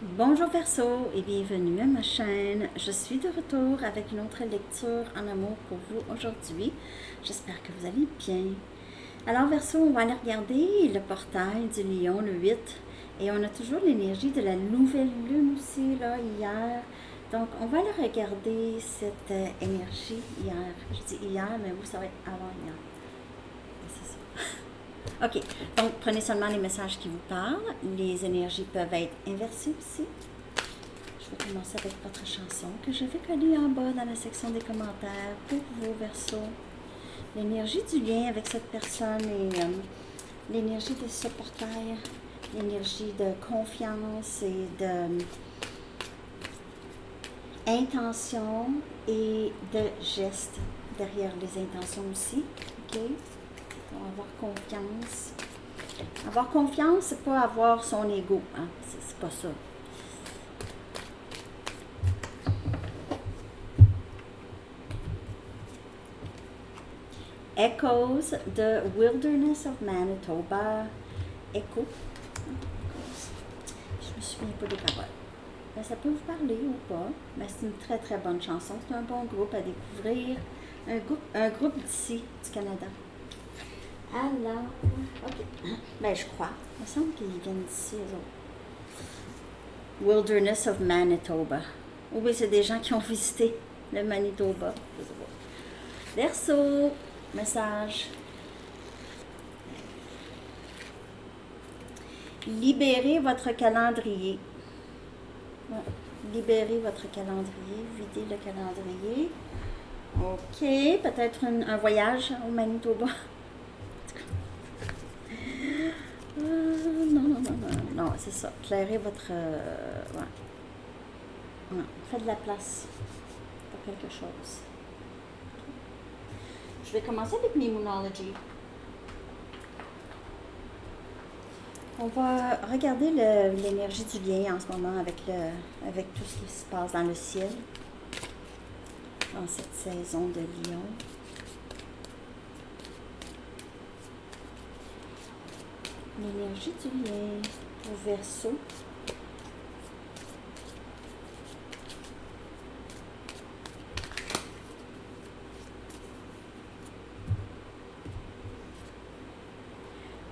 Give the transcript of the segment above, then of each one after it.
Bonjour Verseau et bienvenue à ma chaîne. Je suis de retour avec une autre lecture en amour pour vous aujourd'hui. J'espère que vous allez bien. Alors Verseau, on va aller regarder le portail du lion, le 8. Et on a toujours l'énergie de la nouvelle lune aussi, là, hier. Donc, on va aller regarder cette énergie hier. Je dis hier, mais vous, ça va être avant hier. C'est ça. OK. Donc, prenez seulement les messages qui vous parlent. Les énergies peuvent être inversées aussi. Je vais commencer avec votre chanson que je vais coller en bas dans la section des commentaires pour vos Verseaux. L'énergie du lien avec cette personne et l'énergie de ce portail, l'énergie de confiance et de intention et de gestes derrière les intentions aussi. OK? On va avoir confiance. Avoir confiance, c'est pas avoir son ego. Hein? C'est pas ça. Echoes, The Wilderness of Manitoba. Echo. Je me souviens pas des paroles. Ben, ça peut vous parler ou pas, mais c'est une très très bonne chanson. C'est un bon groupe à découvrir. Un groupe d'ici, du Canada. Alors, ok. Ben, je crois. Il me semble qu'ils viennent d'ici, eux autres. Wilderness of Manitoba. Oui, c'est des gens qui ont visité le Manitoba. Verseau, message. Libérez votre calendrier. Ouais. Libérez votre calendrier, videz le calendrier. Ok, peut-être un voyage au Manitoba. Non, c'est ça. Clairez votre... ouais. Faites de la place pour quelque chose. Je vais commencer avec mes Moonology. On va regarder l'énergie du lien en ce moment avec tout ce qui se passe dans le ciel en cette saison de Lion. L'énergie du lien au Verseau.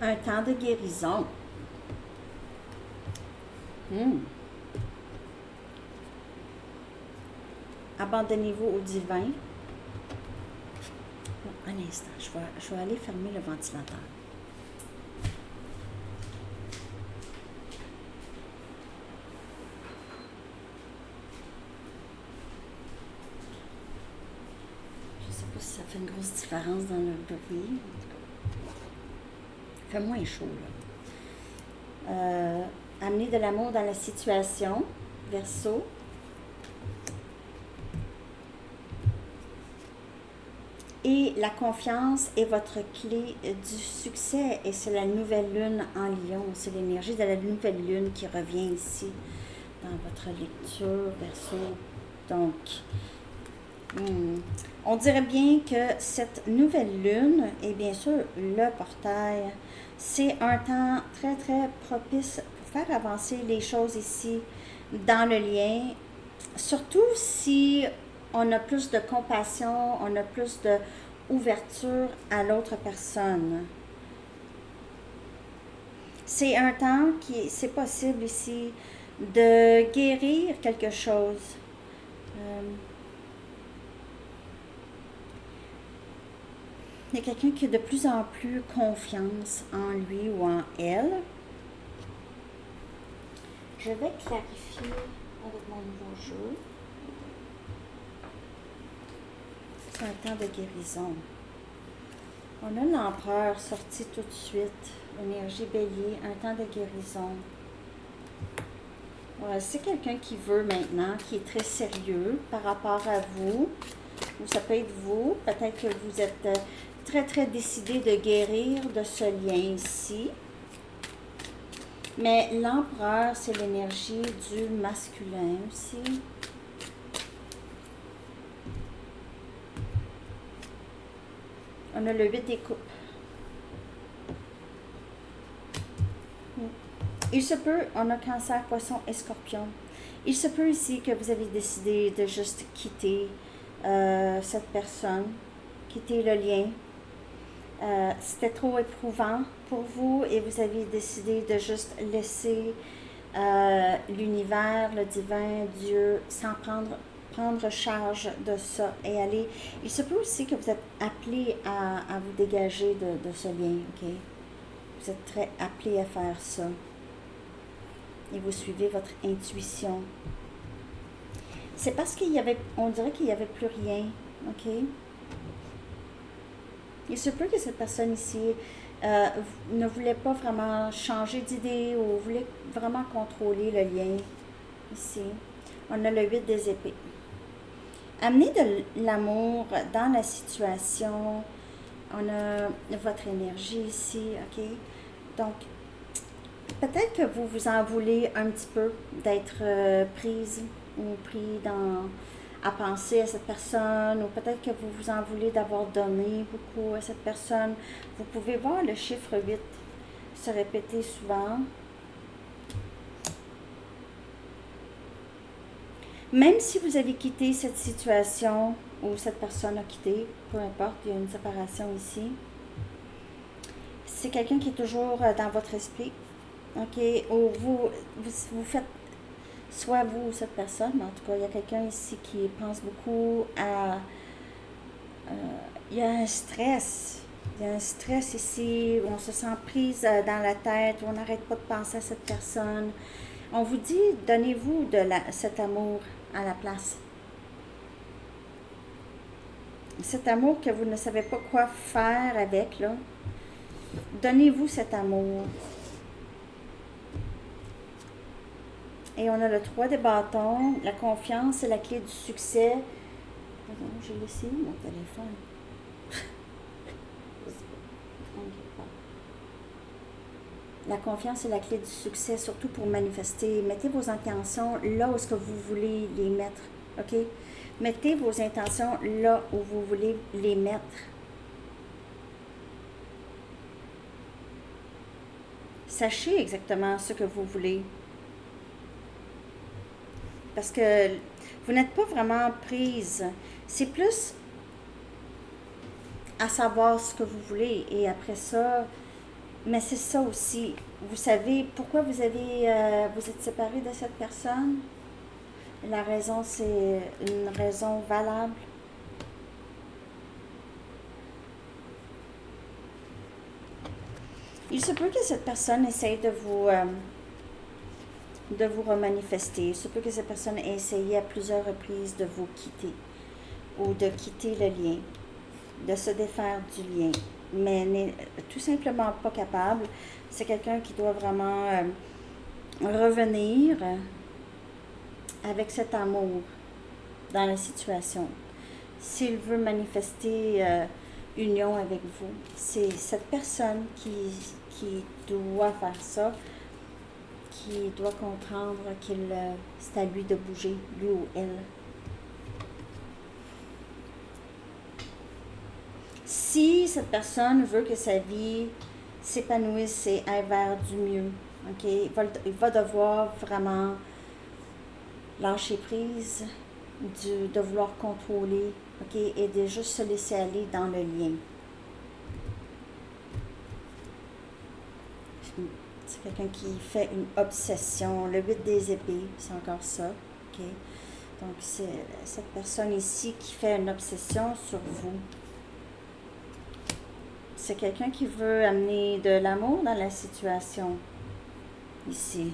Un temps de guérison. Abandonnez-vous au divin. Bon, un instant, je vais aller fermer le ventilateur. Je ne sais pas si ça fait une grosse différence dans le bruit. Il fait moins chaud, là. Amener de l'amour dans la situation. Verseau. Et la confiance est votre clé du succès. Et c'est la nouvelle lune en Lion. C'est l'énergie de la nouvelle lune qui revient ici dans votre lecture, Verseau. Donc, on dirait bien que cette nouvelle lune, et bien sûr le portail, c'est un temps très très propice pour faire avancer les choses ici dans le lien. Surtout si on a plus de compassion, on a plus de ouverture à l'autre personne. C'est un temps qui, c'est possible ici de guérir quelque chose. Il y a quelqu'un qui a de plus en plus confiance en lui ou en elle. Je vais clarifier avec mon nouveau jeu. C'est un temps de guérison. On a l'empereur sorti tout de suite. Énergie bélier, un temps de guérison. Voilà, c'est quelqu'un qui veut maintenant, qui est très sérieux par rapport à vous. Ou ça peut être vous. Peut-être que vous êtes très très décidé de guérir de ce lien ici. Mais l'empereur, c'est l'énergie du masculin aussi. On a le 8 des coupes. Il se peut, on a Cancer, Poisson et Scorpion. Il se peut ici que vous avez décidé de juste quitter cette personne, quitter le lien. C'était trop éprouvant pour vous et vous avez décidé de juste laisser l'univers, le divin, Dieu, sans prendre charge de ça et aller. Il se peut aussi que vous êtes appelé à vous dégager de ce lien, ok? Vous êtes très appelé à faire ça. Et vous suivez votre intuition. C'est parce qu'il y avait, on dirait qu'il n'y avait plus rien, ok? Il se peut que cette personne ici ne voulait pas vraiment changer d'idée ou voulait vraiment contrôler le lien ici. On a le 8 des épées. Amenez de l'amour dans la situation. On a votre énergie ici, ok? Donc, peut-être que vous vous en voulez un petit peu d'être prise ou pris à penser à cette personne, ou peut-être que vous vous en voulez d'avoir donné beaucoup à cette personne. Vous pouvez voir le chiffre 8 se répéter souvent. Même si vous avez quitté cette situation, ou cette personne a quitté, peu importe, il y a une séparation ici, c'est quelqu'un qui est toujours dans votre esprit, ok? Ou vous faites, soit vous ou cette personne, mais en tout cas, il y a quelqu'un ici qui pense beaucoup à... il y a un stress. Il y a un stress ici, où on se sent prise dans la tête, où on n'arrête pas de penser à cette personne. On vous dit, donnez-vous cet amour à la place. Cet amour que vous ne savez pas quoi faire avec, là. Donnez-vous cet amour. Et on a le 3 des bâtons. La confiance est la clé du succès. Pardon, j'ai laissé où mon téléphone? La confiance est la clé du succès, surtout pour manifester. Mettez vos intentions là où est-ce que vous voulez les mettre, ok? Mettez vos intentions là où vous voulez les mettre. Sachez exactement ce que vous voulez. Parce que vous n'êtes pas vraiment prise. C'est plus à savoir ce que vous voulez. Et après ça, mais c'est ça aussi. Vous savez pourquoi vous êtes séparé de cette personne? La raison, c'est une raison valable. Il se peut que cette personne essaye de vous remanifester. Il se peut que cette personne ait essayé à plusieurs reprises de vous quitter ou de quitter le lien, de se défaire du lien, mais n'est tout simplement pas capable. C'est quelqu'un qui doit vraiment revenir avec cet amour dans la situation. S'il veut manifester union avec vous, c'est cette personne qui doit faire ça, qui doit comprendre qu'il c'est à lui de bouger, lui ou elle. Si cette personne veut que sa vie s'épanouisse et aille vers du mieux, ok, il va devoir vraiment lâcher prise de vouloir contrôler, ok, et de juste se laisser aller dans le lien. C'est quelqu'un qui fait une obsession. Le 8 des épées, c'est encore ça, ok. Donc c'est cette personne ici qui fait une obsession sur vous. C'est quelqu'un qui veut amener de l'amour dans la situation, ici.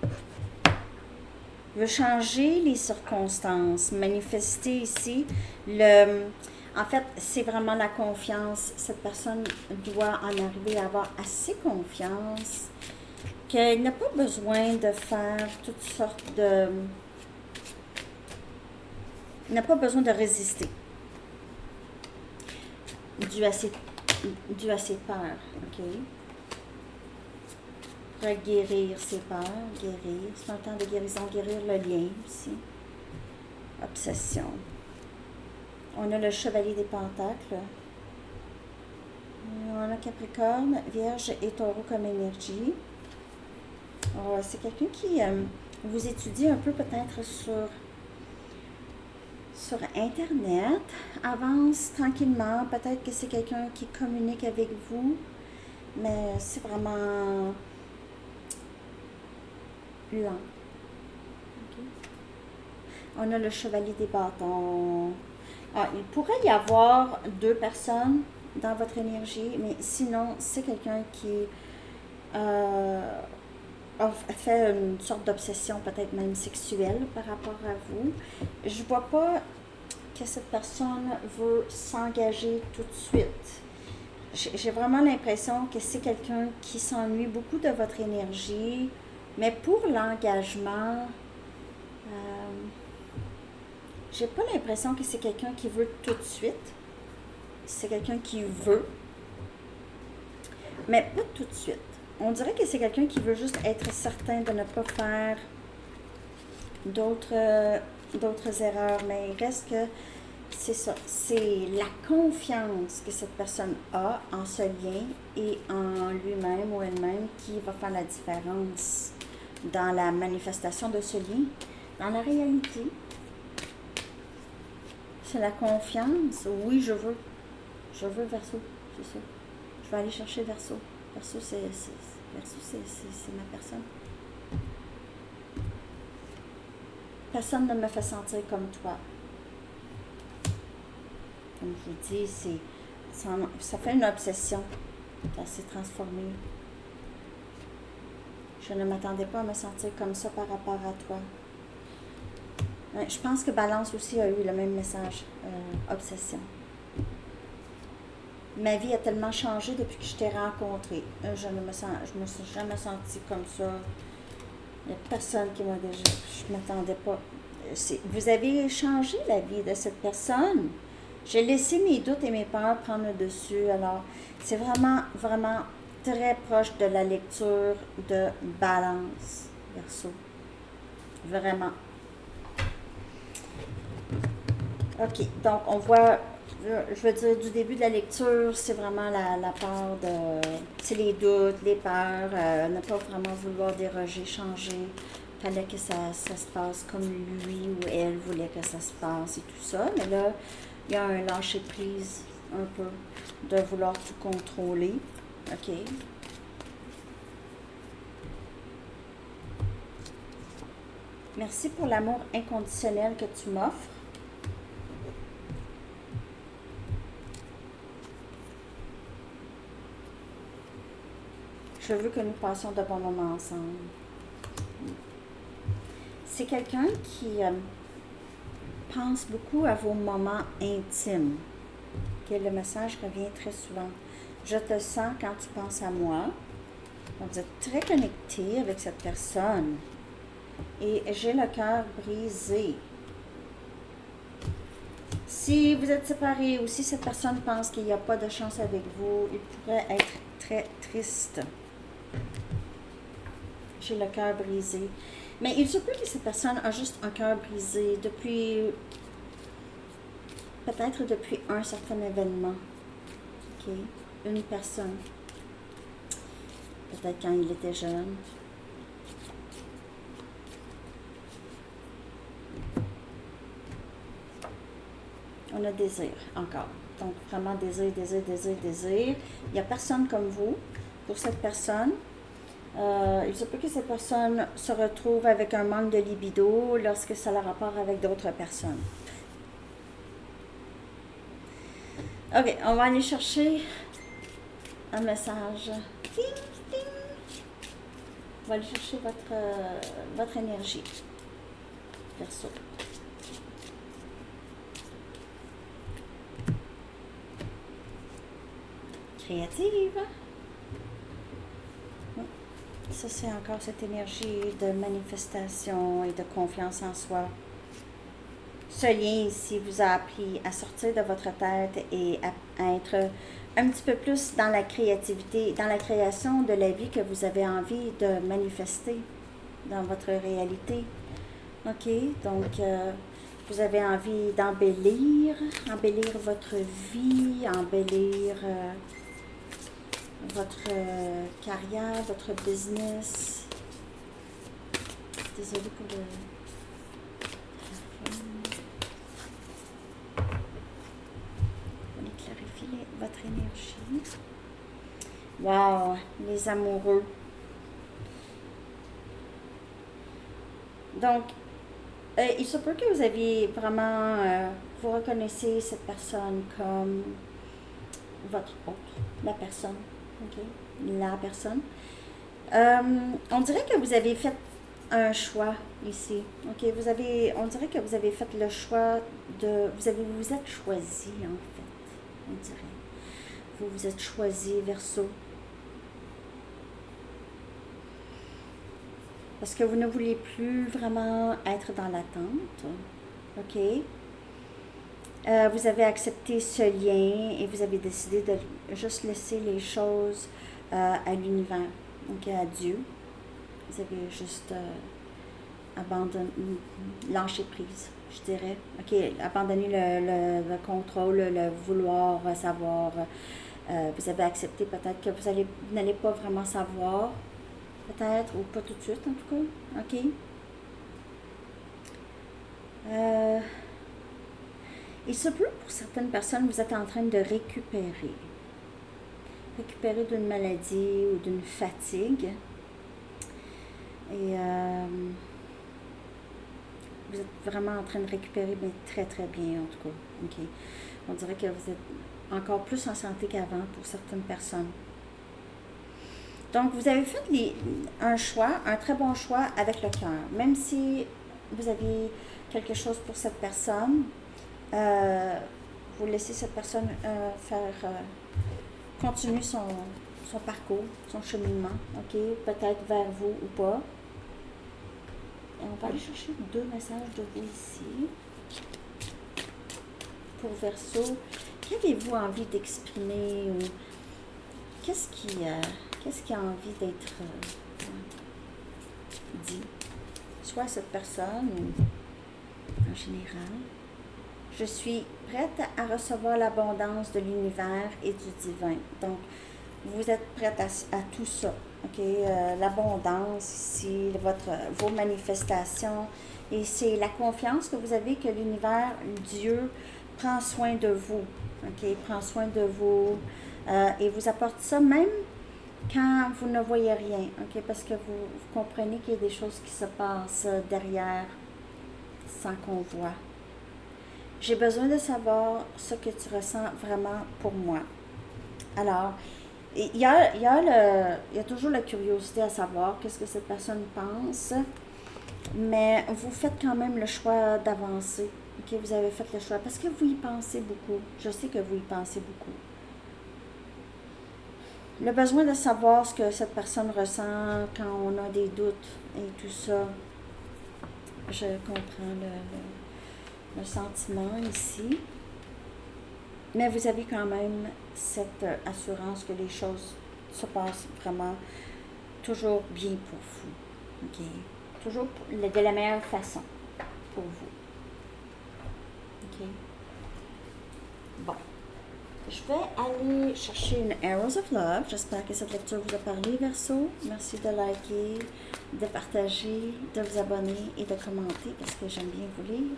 Il veut changer les circonstances, manifester ici. En fait, c'est vraiment la confiance. Cette personne doit en arriver à avoir assez confiance qu'elle n'a pas besoin de faire toutes sortes de... Elle n'a pas besoin de résister. Dû à ses peurs, ok? Pour guérir ses peurs, guérir. C'est un temps de guérison, guérir le lien aussi. Obsession. On a le chevalier des pentacles. On a Capricorne, Vierge et Taureau comme énergie. C'est quelqu'un qui vous étudie un peu peut-être sur Internet, avance tranquillement. Peut-être que c'est quelqu'un qui communique avec vous, mais c'est vraiment lent. Ok. On a le chevalier des bâtons. Il pourrait y avoir deux personnes dans votre énergie, mais sinon, c'est quelqu'un qui euh, a fait une sorte d'obsession, peut-être même sexuelle par rapport à vous. Je vois pas que cette personne veut s'engager tout de suite. J'ai vraiment l'impression que c'est quelqu'un qui s'ennuie beaucoup de votre énergie, mais pour l'engagement, euh, j'ai pas l'impression que c'est quelqu'un qui veut tout de suite. C'est quelqu'un qui veut, mais pas tout de suite. On dirait que c'est quelqu'un qui veut juste être certain de ne pas faire d'autres erreurs, mais il reste que c'est ça. C'est la confiance que cette personne a en ce lien et en lui-même ou elle-même qui va faire la différence dans la manifestation de ce lien. Dans la réalité, c'est la confiance. Oui, je veux. Je veux Verseau, c'est ça. Je vais aller chercher Verseau. Verseau, c'est ma personne. Personne ne me fait sentir comme toi. Comme je vous dis, ça fait une obsession. Ça s'est transformé. Je ne m'attendais pas à me sentir comme ça par rapport à toi. Je pense que Balance aussi a eu le même message. Obsession. Ma vie a tellement changé depuis que je t'ai rencontré. Je me suis jamais sentie comme ça. Il n'y a personne qui m'a déjà... Je ne m'attendais pas. Vous avez changé la vie de cette personne. J'ai laissé mes doutes et mes peurs prendre le dessus. Alors, c'est vraiment, vraiment très proche de la lecture de Balance, Verseau. Vraiment. OK, donc on voit, je veux dire, du début de la lecture, c'est vraiment la part de... C'est les doutes, les peurs, ne pas vraiment vouloir déroger, changer. Il fallait que ça se passe comme lui ou elle voulait que ça se passe et tout ça. Mais là, il y a un lâcher-prise un peu de vouloir tout contrôler. OK. Merci pour l'amour inconditionnel que tu m'offres. Je veux que nous passions de bons moments ensemble. C'est quelqu'un qui pense beaucoup à vos moments intimes. Okay, le message revient très souvent. Je te sens quand tu penses à moi. Donc, vous êtes très connecté avec cette personne. Et j'ai le cœur brisé. Si vous êtes séparés ou si cette personne pense qu'il n'y a pas de chance avec vous, il pourrait être très triste. J'ai le cœur brisé. Mais il se peut que cette personne a juste un cœur brisé peut-être depuis un certain événement. OK? Une personne. Peut-être quand il était jeune. On a désir encore. Donc, vraiment désir. Il n'y a personne comme vous pour cette personne. Il se peut que cette personne se retrouve avec un manque de libido lorsque ça a rapport avec d'autres personnes. OK, on va aller chercher un message. Ding, ding. On va aller chercher votre énergie. Verseau. Créative. Ça, c'est encore cette énergie de manifestation et de confiance en soi. Ce lien ici vous a appris à sortir de votre tête et à être un petit peu plus dans la créativité, dans la création de la vie que vous avez envie de manifester dans votre réalité. OK? Donc, vous avez envie d'embellir votre vie, embellir... votre carrière, votre business. Désolée pour le... On va clarifier votre énergie. Wow, les amoureux. Donc, il se peut que vous aviez vraiment... vous reconnaissez cette personne comme votre autre, la personne, ok? La personne. On dirait que vous avez fait un choix ici, ok? On dirait que vous avez fait le choix de... Vous êtes choisi, en fait, on dirait. Vous vous êtes choisi, Verseau. Parce que vous ne voulez plus vraiment être dans l'attente, ok? Vous avez accepté ce lien et vous avez décidé de juste laisser les choses à l'univers, donc à Dieu. Vous avez juste abandonné, lâché prise, je dirais. Ok, abandonné le contrôle, le vouloir savoir. Vous avez accepté peut-être que vous n'allez pas vraiment savoir, peut-être, ou pas tout de suite en tout cas. Ok. Il se peut pour certaines personnes, vous êtes en train de récupérer. Récupérer d'une maladie ou d'une fatigue. Et vous êtes vraiment en train de récupérer, mais très très bien en tout cas. Okay. On dirait que vous êtes encore plus en santé qu'avant pour certaines personnes. Donc vous avez fait un choix, un très bon choix avec le cœur. Même si vous aviez quelque chose pour cette personne, vous laissez cette personne continuer son parcours, son cheminement, ok, peut-être vers vous ou pas. Et on va aller chercher 2 messages de vous ici. Pour Verseau, qu'avez-vous envie d'exprimer ou qu'est-ce qui a envie d'être dit, soit à cette personne ou en général? Je suis prête à recevoir l'abondance de l'univers et du divin. Donc, vous êtes prête à tout ça. Ok, l'abondance ici, vos manifestations. Et c'est la confiance que vous avez que l'univers, Dieu, prend soin de vous. Ok, prend soin de vous et vous apporte ça même quand vous ne voyez rien. Ok, parce que vous comprenez qu'il y a des choses qui se passent derrière sans qu'on voit. J'ai besoin de savoir ce que tu ressens vraiment pour moi. Alors, il y a toujours la curiosité à savoir qu'est-ce que cette personne pense, mais vous faites quand même le choix d'avancer. Okay, vous avez fait le choix parce que vous y pensez beaucoup. Je sais que vous y pensez beaucoup. Le besoin de savoir ce que cette personne ressent quand on a des doutes et tout ça, je comprends le sentiment ici. Mais vous avez quand même cette assurance que les choses se passent vraiment toujours bien pour vous. Okay? Toujours de la meilleure façon pour vous. OK? Bon. Je vais aller chercher une Arrows of Love. J'espère que cette lecture vous a parlé, Verseau. Merci de liker, de partager, de vous abonner et de commenter parce que j'aime bien vous lire.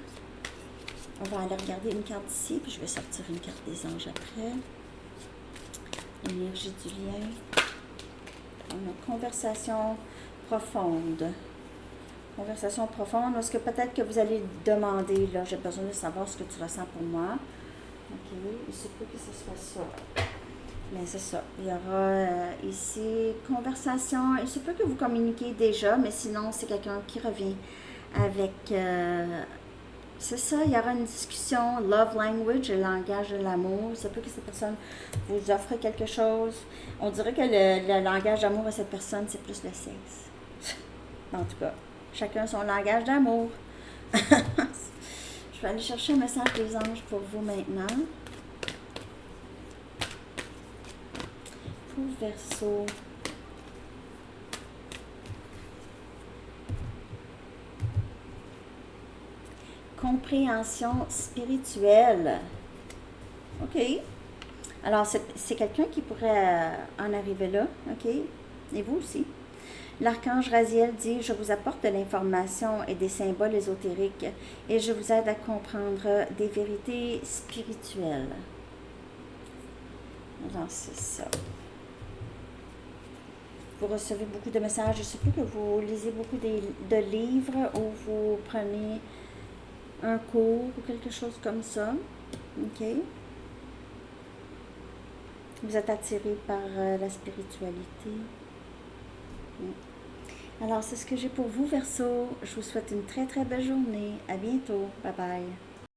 On va aller regarder une carte ici, puis je vais sortir une carte des anges après. Énergie du lien. On a conversation profonde. Conversation profonde, parce que peut-être que vous allez demander, là, j'ai besoin de savoir ce que tu ressens pour moi. OK, il se peut que ce soit ça. Mais c'est ça. Il y aura ici conversation. Il se peut que vous communiquiez déjà, mais sinon, c'est quelqu'un qui revient avec... c'est ça, il y aura une discussion, love language, le langage de l'amour. Il se peut que cette personne vous offre quelque chose. On dirait que le langage d'amour à cette personne, c'est plus le sexe. En tout cas, chacun son langage d'amour. Je vais aller chercher un message des anges pour vous maintenant. Pour Verseau. Compréhension spirituelle. OK. Alors, c'est quelqu'un qui pourrait en arriver là. OK. Et vous aussi. L'archange Raziel dit, je vous apporte de l'information et des symboles ésotériques et je vous aide à comprendre des vérités spirituelles. Alors, c'est ça. Vous recevez beaucoup de messages. Je suppose que vous lisez beaucoup de livres ou vous prenez un cours ou quelque chose comme ça. OK? Vous êtes attiré par la spiritualité. Alors, c'est ce que j'ai pour vous, Verseau. Je vous souhaite une très, très belle journée. À bientôt. Bye bye.